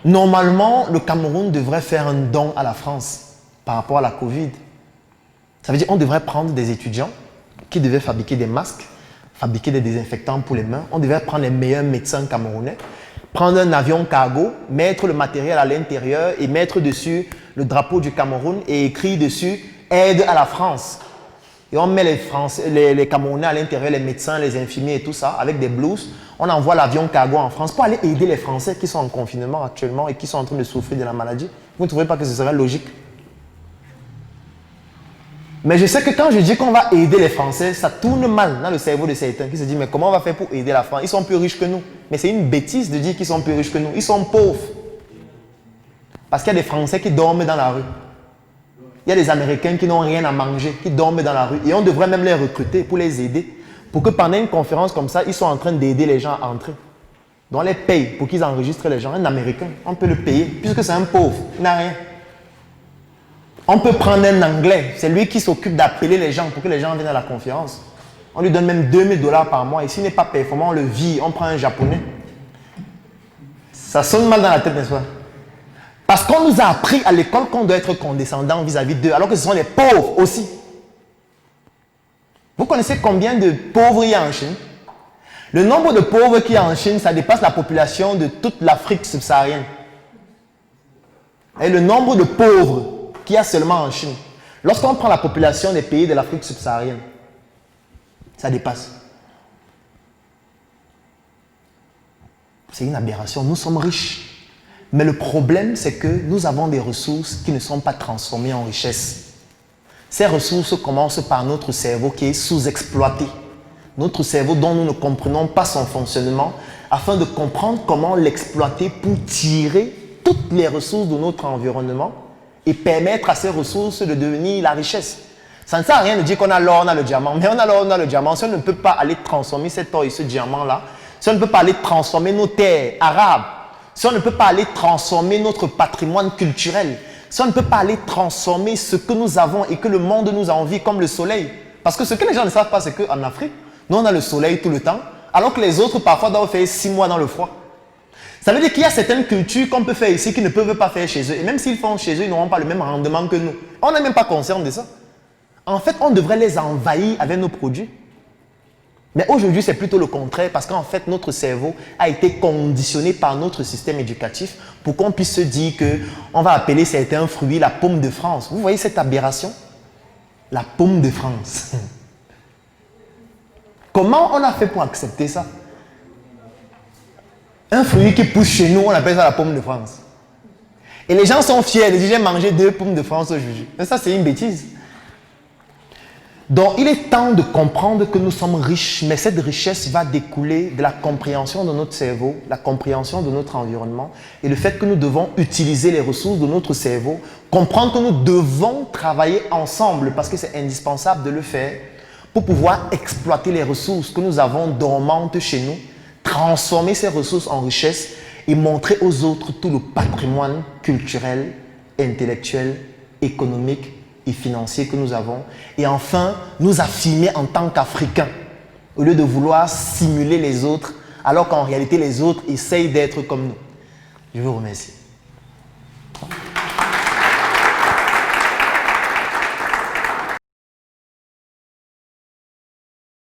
Normalement, le Cameroun devrait faire un don à la France par rapport à la Covid. Ça veut dire qu'on devrait prendre des étudiants qui devaient fabriquer des masques, fabriquer des désinfectants pour les mains. On devait prendre les meilleurs médecins camerounais, prendre un avion cargo, mettre le matériel à l'intérieur et mettre dessus le drapeau du Cameroun et écrire dessus « Aide à la France ». Et on met les Camerounais à l'intérieur, les médecins, les infirmiers et tout ça, avec des blouses. On envoie l'avion cargo en France pour aller aider les Français qui sont en confinement actuellement et qui sont en train de souffrir de la maladie. Vous ne trouvez pas que ce serait logique? Mais je sais que quand je dis qu'on va aider les Français, ça tourne mal dans le cerveau de certains qui se disent « Mais comment on va faire pour aider la France? Ils sont plus riches que nous. » Mais c'est une bêtise de dire qu'ils sont plus riches que nous. Ils sont pauvres. Parce qu'il y a des Français qui dorment dans la rue. Il y a des Américains qui n'ont rien à manger, qui dorment dans la rue. Et on devrait même les recruter pour les aider. Pour que pendant une conférence comme ça, ils soient en train d'aider les gens à entrer. Donc on les paye pour qu'ils enregistrent les gens. Un Américain, on peut le payer, puisque c'est un pauvre, il n'a rien. On peut prendre un Anglais, c'est lui qui s'occupe d'appeler les gens pour que les gens viennent à la conférence. On lui donne même 2000 $ par mois. Et s'il n'est pas performant, on le vire, on prend un Japonais. Ça sonne mal dans la tête, n'est-ce pas? Parce qu'on nous a appris à l'école qu'on doit être condescendant vis-à-vis d'eux, alors que ce sont les pauvres aussi. Vous connaissez combien de pauvres il y a en Chine? Le nombre de pauvres qu'il y a en Chine, ça dépasse la population de toute l'Afrique subsaharienne. Et le nombre de pauvres qu'il y a seulement en Chine, lorsqu'on prend la population des pays de l'Afrique subsaharienne, ça dépasse. C'est une aberration. Nous sommes riches. Mais le problème, c'est que nous avons des ressources qui ne sont pas transformées en richesse. Ces ressources commencent par notre cerveau qui est sous-exploité. Notre cerveau dont nous ne comprenons pas son fonctionnement, afin de comprendre comment l'exploiter pour tirer toutes les ressources de notre environnement et permettre à ces ressources de devenir la richesse. Ça ne sert à rien de dire qu'on a l'or, on a le diamant. Mais on a l'or, on a le diamant. Si on ne peut pas aller transformer cet or et ce diamant-là, si on ne peut pas aller transformer nos terres arabes, si on ne peut pas aller transformer notre patrimoine culturel, si on ne peut pas aller transformer ce que nous avons et que le monde nous a envie, comme le soleil. Parce que ce que les gens ne savent pas, c'est qu'en Afrique, nous on a le soleil tout le temps, alors que les autres parfois doivent faire 6 mois dans le froid. Ça veut dire qu'il y a certaines cultures qu'on peut faire ici qu'ils ne peuvent pas faire chez eux. Et même s'ils font chez eux, ils n'auront pas le même rendement que nous. On n'est même pas conscient de ça. En fait, on devrait les envahir avec nos produits. Mais aujourd'hui, c'est plutôt le contraire parce qu'en fait, notre cerveau a été conditionné par notre système éducatif pour qu'on puisse se dire qu'on va appeler certains fruits la pomme de France. Vous voyez cette aberration? La pomme de France. Comment on a fait pour accepter ça? Un fruit qui pousse chez nous, on appelle ça la pomme de France. Et les gens sont fiers de dire j'ai mangé 2 pommes de France aujourd'hui. Mais ça, c'est une bêtise. Donc, il est temps de comprendre que nous sommes riches, mais cette richesse va découler de la compréhension de notre cerveau, la compréhension de notre environnement et le fait que nous devons utiliser les ressources de notre cerveau, comprendre que nous devons travailler ensemble parce que c'est indispensable de le faire pour pouvoir exploiter les ressources que nous avons dormantes chez nous, transformer ces ressources en richesse et montrer aux autres tout le patrimoine culturel, intellectuel, économique et financier que nous avons. Et enfin, nous affirmer en tant qu'Africains, au lieu de vouloir simuler les autres, alors qu'en réalité, les autres essayent d'être comme nous. Je vous remercie.